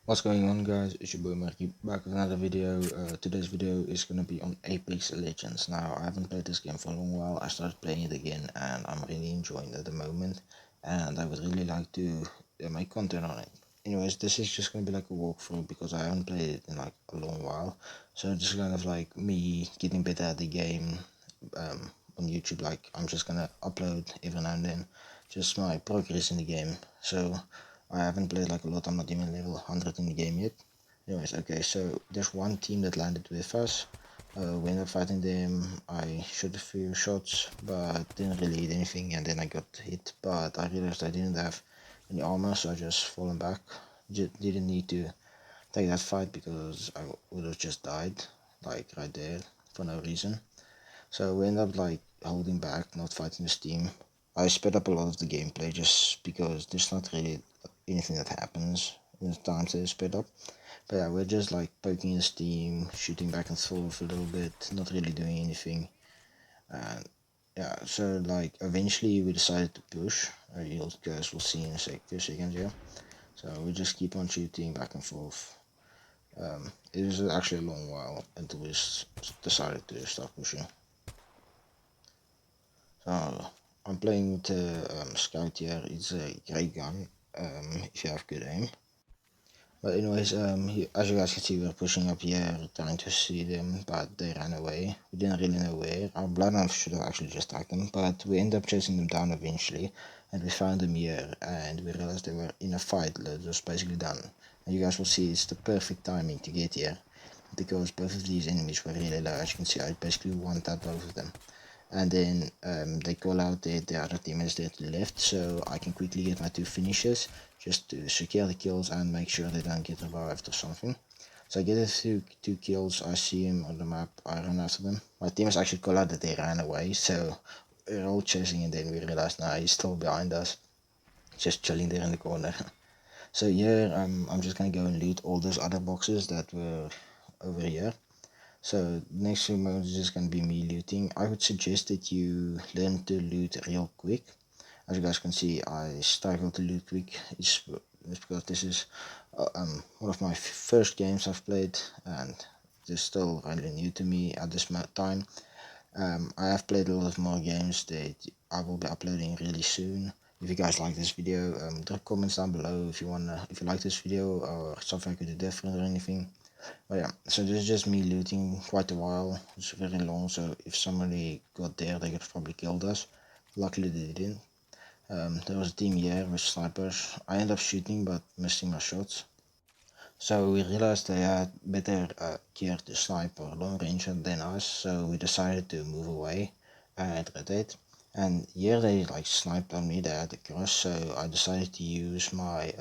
What's going on, guys? It's your boy Murky back with another video. Today's video is gonna be on Apex Legends. Now, I haven't played this game for a long while. I started playing it again and I'm really enjoying it at the moment, and I would really like to make content on it. Anyways, this is just gonna be like a walkthrough because I haven't played it in like a long while. So this is kind of like me getting better at the game on YouTube. Like, I'm just gonna upload every now and then just my progress in the game. So I haven't played like a lot. I'm not even level 100 in the game yet. Anyways, okay, so there's one team that landed with us. We ended up fighting them. I shot a few shots, but didn't really hit anything, and then I got hit. But I realized I didn't have any armor, so I just fallen back. Didn't need to take that fight because I would have just died, like right there, for no reason. So we ended up like holding back, not fighting this team. I sped up a lot of the gameplay just because there's not really anything that happens in the time to sped up. But yeah, we're just like poking this team, shooting back and forth a little bit, not really doing anything. And yeah, so like eventually we decided to push. You guys will see in a few seconds here. So we just keep on shooting back and forth. It was actually a long while until we decided to start pushing. So I'm playing with the Scout here. It's a great gun if you have good aim. But anyways, as you guys can see, we're pushing up here, trying to see them, but they ran away. We didn't really know where. Our bloodhound should have actually just attacked them, but we ended up chasing them down eventually, and we found them here, and we realized they were in a fight that was basically done. And you guys will see it's the perfect timing to get here, because both of these enemies were really low. As you can see, I basically one-tapped both of them. And then they call out the other teammates there to the left, so I can quickly get my two finishes just to secure the kills and make sure they don't get revived or something. So I get the two kills, I see him on the map, I run after them. My teammates actually call out that they ran away, so we're all chasing, and then we realize now he's still behind us, just chilling there in the corner. So here I'm just gonna go and loot all those other boxes that were over here. So next few moments is just gonna be me looting. I would suggest that you learn to loot real quick. As you guys can see, I struggle to loot quick. It's because this is one of my first games I've played, and it's still really new to me at this time. I have played a lot of more games that I will be uploading really soon. If you guys like this video, drop comments down below if you like this video or something I could do different or anything. But yeah, so this is just me looting quite a while. It's very long, so if somebody got there, they could have probably killed us. Luckily they didn't. There was a team here with snipers. I ended up shooting but missing my shots. So we realized they had better gear to snipe or long range than us, so we decided to move away and rotate. And here they like sniped on me, they had a cross, so I decided to use my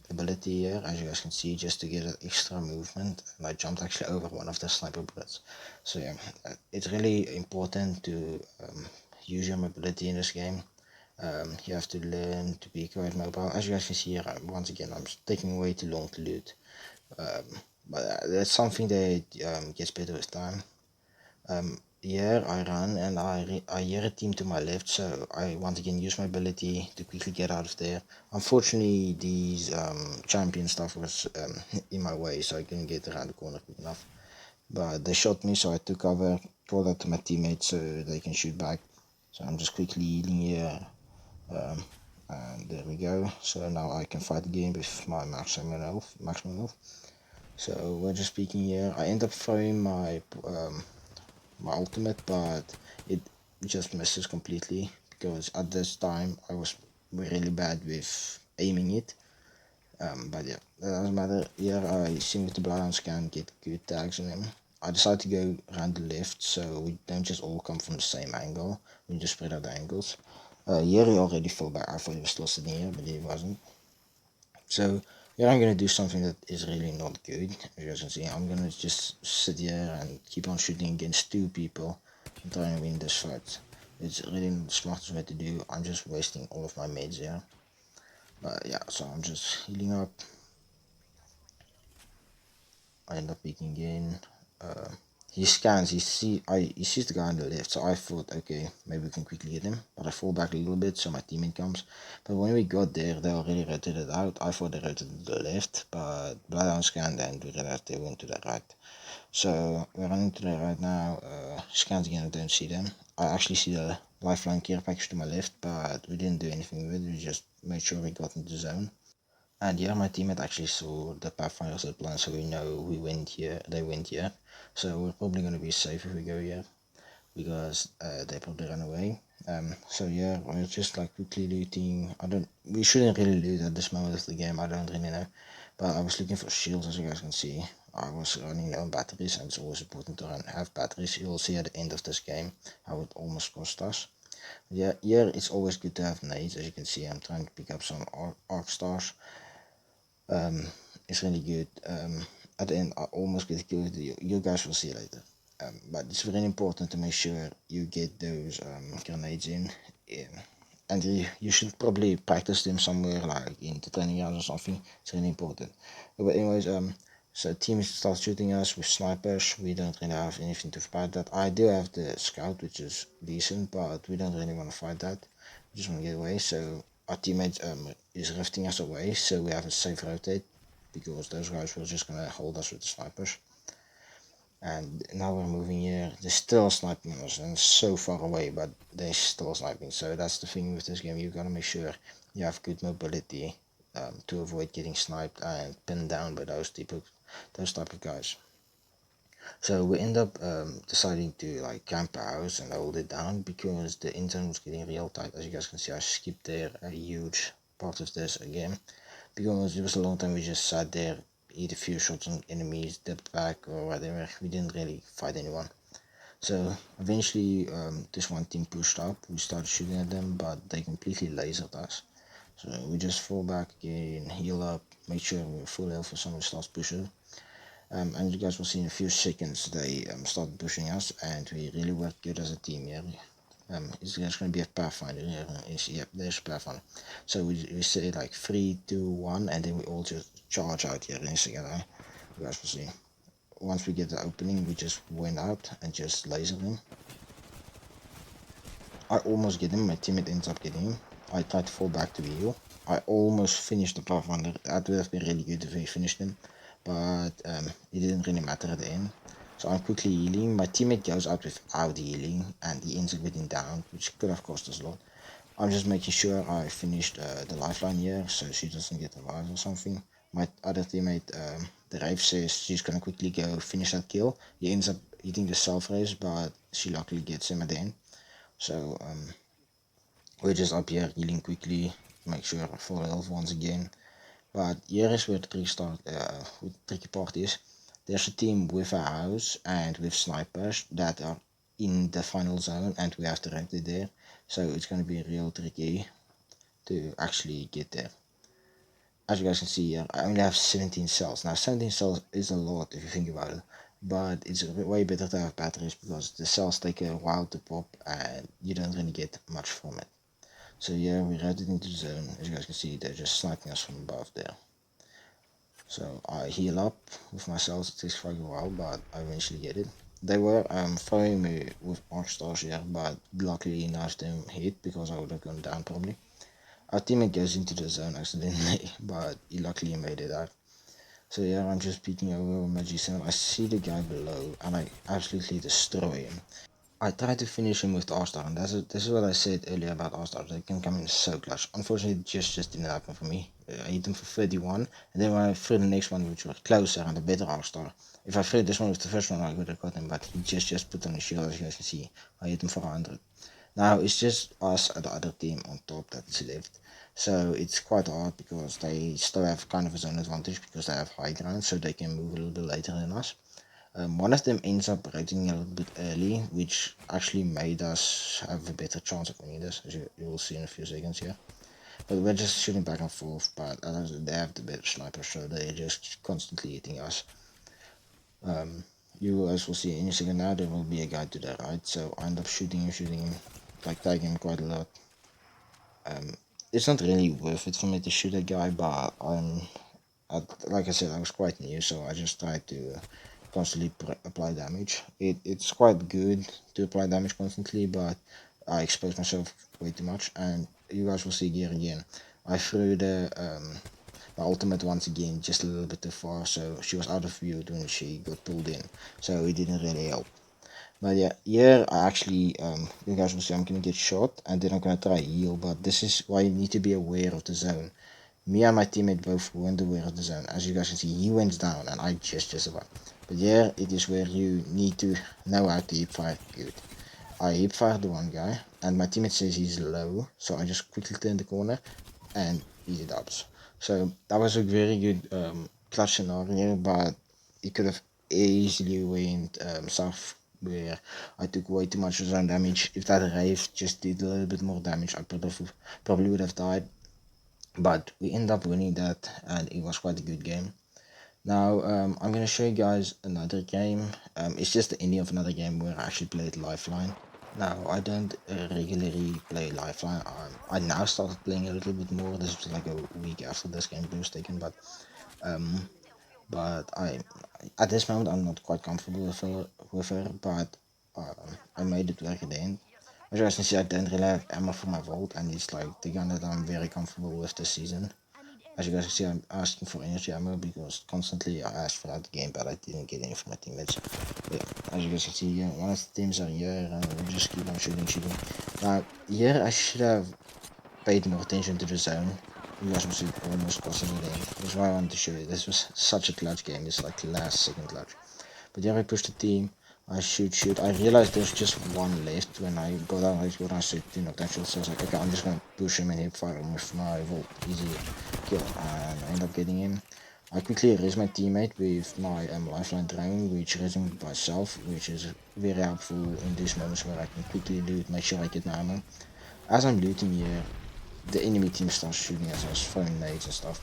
ability here, as you guys can see, just to get an extra movement, and I jumped actually over one of the sniper bullets. So yeah, it's really important to use your mobility in this game. You have to learn to be quite mobile. As you guys can see here, once again, I'm taking way too long to loot. Um, but that's something that gets better with time. Here I run and I hear a team to my left, so I once again use my ability to quickly get out of there. Unfortunately, these champion stuff was in my way, so I couldn't get around the corner quick enough. But they shot me, so I took cover, called out to my teammates so they can shoot back. So I'm just quickly healing here. And there we go. So now I can fight the game with my maximum health. So we're just speaking here. I end up throwing my ultimate, but it just misses completely because at this time I was really bad with aiming it. But yeah, that doesn't matter. Here I see with the bloodhounds can get good tags on him. I decided to go around the left so we don't just all come from the same angle. We just spread out the angles. Here he already fell back. I thought he was still sitting here, but he wasn't. So here I'm gonna do something that is really not good. As you guys can see, I'm gonna just sit here and keep on shooting against two people and trying to win this fight. It's really not the smartest way to do. I'm just wasting all of my meds here. But yeah, so I'm just healing up. I end up peeking in. he scans, he sees the guy on the left, so I thought, okay, maybe we can quickly hit him, but I fall back a little bit, so my teammate comes, but when we got there, they already rotated out. I thought they rotated to the left, but Bloodhound scanned and we realized they went to the right. So we're running to the right now, scans again, I don't see them. I actually see the lifeline care package to my left, but we didn't do anything with it, we just made sure we got into the zone. And yeah, my teammate actually saw the Pathfinder zip line, so we know we went here, they went here. So we're probably going to be safe if we go here, because they probably run away. So yeah, we're just like quickly looting. We shouldn't really loot at this moment of the game, I don't really know. But I was looking for shields, as you guys can see. I was running low on batteries, and it's always important to have batteries. You'll see at the end of this game how it almost cost us. Yeah, here it's always good to have nades. As you can see, I'm trying to pick up some arc stars. It's really good. At the end, I almost get killed. You guys will see later. But it's very important to make sure you get those grenades in. And you should probably practice them somewhere, like in the training grounds or something. It's really important. But anyways, so teams start shooting us with snipers. We don't really have anything to fight that. I do have the scout, which is decent, but we don't really want to fight that. We just want to get away. So our teammate is rifting us away, so we have a safe rotate, because those guys were just gonna hold us with the snipers. And now we're moving here. They're still sniping us, and so far away, but they're still sniping. So that's the thing with this game. You gotta make sure you have good mobility to avoid getting sniped and pinned down by those type of guys. So we end up deciding to like camp a house and hold it down, because the internet was getting real tight. As you guys can see, I skipped there a huge part of this again, because it was a long time we just sat there, eat a few shots on enemies, dipped back or whatever. We didn't really fight anyone. So eventually this one team pushed up, we started shooting at them, but they completely lasered us. So we just fall back again, heal up, make sure we're full health for someone starts pushing. And you guys will see in a few seconds they started pushing us, and we really worked good as a team here. Is there's going to be a Pathfinder here? Yep, there's a Pathfinder. So we say like 3, 2, 1, and then we all just charge out here in together. You guys will see. Once we get the opening, we just went out and just laser him. I almost get him, my teammate ends up getting him. I tried to fall back to heal. I almost finished the Pathfinder. That would have been really good if we finished him, but it didn't really matter at the end. So I'm quickly healing. My teammate goes out without healing, and he ends up getting down, which could have cost us a lot. I'm just making sure I finished the lifeline here, so she doesn't get revived or something. My other teammate, the Rave, says she's gonna quickly go finish that kill. He ends up hitting the self-raise, but she luckily gets him at the end. So we're just up here healing quickly, make sure I full health once again. But here is where the tricky part is. There's a team with a house and with snipers that are in the final zone, and we have to rotate there. So it's going to be real tricky to actually get there. As you guys can see here, I only have 17 cells. Now 17 cells is a lot if you think about it, but it's way better to have batteries, because the cells take a while to pop and you don't really get much from it. So yeah, we rotate into the zone. As you guys can see, they're just sniping us from above there. So I heal up with my cells. It takes quite a while, but I eventually get it. They were throwing me with arc stars here, but luckily none of them hit, because I would have gone down probably. Our teammate goes into the zone accidentally, but he luckily made it out. So yeah, I'm just peeking over my G7. I see the guy below, and I absolutely destroy him. I tried to finish him with the R-Star, and this is what I said earlier about R-Stars. They can come in so clutch. Unfortunately, it just didn't happen for me. I hit him for 31, and then when I threw the next one, which was closer and a better R-Star, if I threw this one with the first one, I would have got him, but he just put on the shield, as you guys can see. I hit him for 100. Now, it's just us and the other team on top that's left. So it's quite hard, because they still have kind of a zone advantage, because they have high ground, so they can move a little bit later than us. One of them ends up rotating a little bit early, which actually made us have a better chance of winning this, as you will see in a few seconds here. But we're just shooting back and forth, but they have the better sniper, so they're just constantly hitting us. You guys will see in a second now, there will be a guy to the right, so I end up shooting him, like tagging him quite a lot. It's not really worth it for me to shoot a guy, but like I said, I was quite new, so I just tried to constantly apply damage. It's quite good to apply damage constantly, but I expose myself way too much, and you guys will see here again. I threw the ultimate once again just a little bit too far, so she was out of view when she got pulled in, so it didn't really help. But yeah, here I actually, you guys will see I'm gonna get shot, and then I'm gonna try heal, but this is why you need to be aware of the zone. Me and my teammate both weren't aware of the zone. As you guys can see, he went down, and I just about. But yeah, it is where you need to know how to hip fire good. I hip fired the one guy, and my teammate says he's low, so I just quickly turn the corner, and easy dubs. So that was a very good clutch scenario, but it could have easily went south, where I took way too much zone damage. If that rave just did a little bit more damage, I probably would have died. But we end up winning that, and it was quite a good game. Now I'm gonna show you guys another game. It's just the ending of another game where I actually played Lifeline. Now I don't regularly play Lifeline. I now started playing a little bit more. This was like a week after this game was taken, but I at this moment I'm not quite comfortable with her, but I made it work at the end. As you guys can see, I don't really have ammo for my vault, and it's like the gun that I'm very comfortable with this season. As you guys can see, I'm asking for energy ammo because constantly I asked for that game, but I didn't get any from my teammates. But yeah, as you guys can see, one of the teams are here, and we just keep on shooting. Now, here I should have paid more attention to the zone. You guys will see it almost costing me the end. That's why I wanted to show you. This was such a clutch game. It's like last second clutch. But yeah, I pushed the team. I shoot. I realized there's just one left when I got out. When I said do not actually, so I was like, okay, I'm just gonna push him and hip fire him with my vault, easy kill, and I end up getting him. I quickly raise my teammate with my lifeline drone, which raised him by self, which is very helpful in these moments where I can quickly loot, make sure I get my ammo. As I'm looting here, the enemy team starts shooting as I was throwing nades and stuff.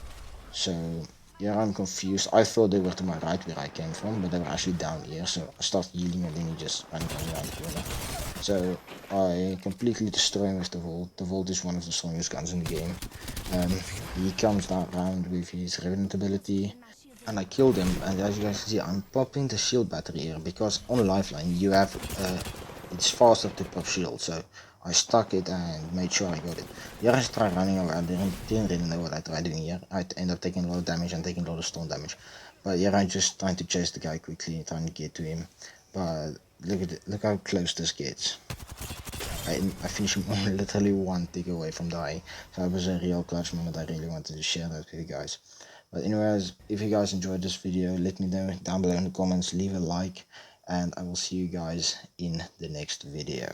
So yeah, I'm confused. I thought they were to my right where I came from, but they were actually down here. So I start healing, and then he just ran around the corner. So I completely destroy him with the Vault. The Vault is one of the strongest guns in the game. He comes down around with his Revenant ability, and I killed him. And as you guys can see, I'm popping the shield battery here because on Lifeline you have it's faster to pop shield. So I stuck it and made sure I got it. Here I tried running around, didn't really know what I tried doing here. I end up taking a lot of damage and taking a lot of stone damage. But here I'm just trying to chase the guy quickly, trying to get to him. But look at it, look how close this gets. I finished him literally one tick away from dying. So that was a real clutch moment. I really wanted to share that with you guys. But anyways, if you guys enjoyed this video, let me know down below in the comments, leave a like, and I will see you guys in the next video.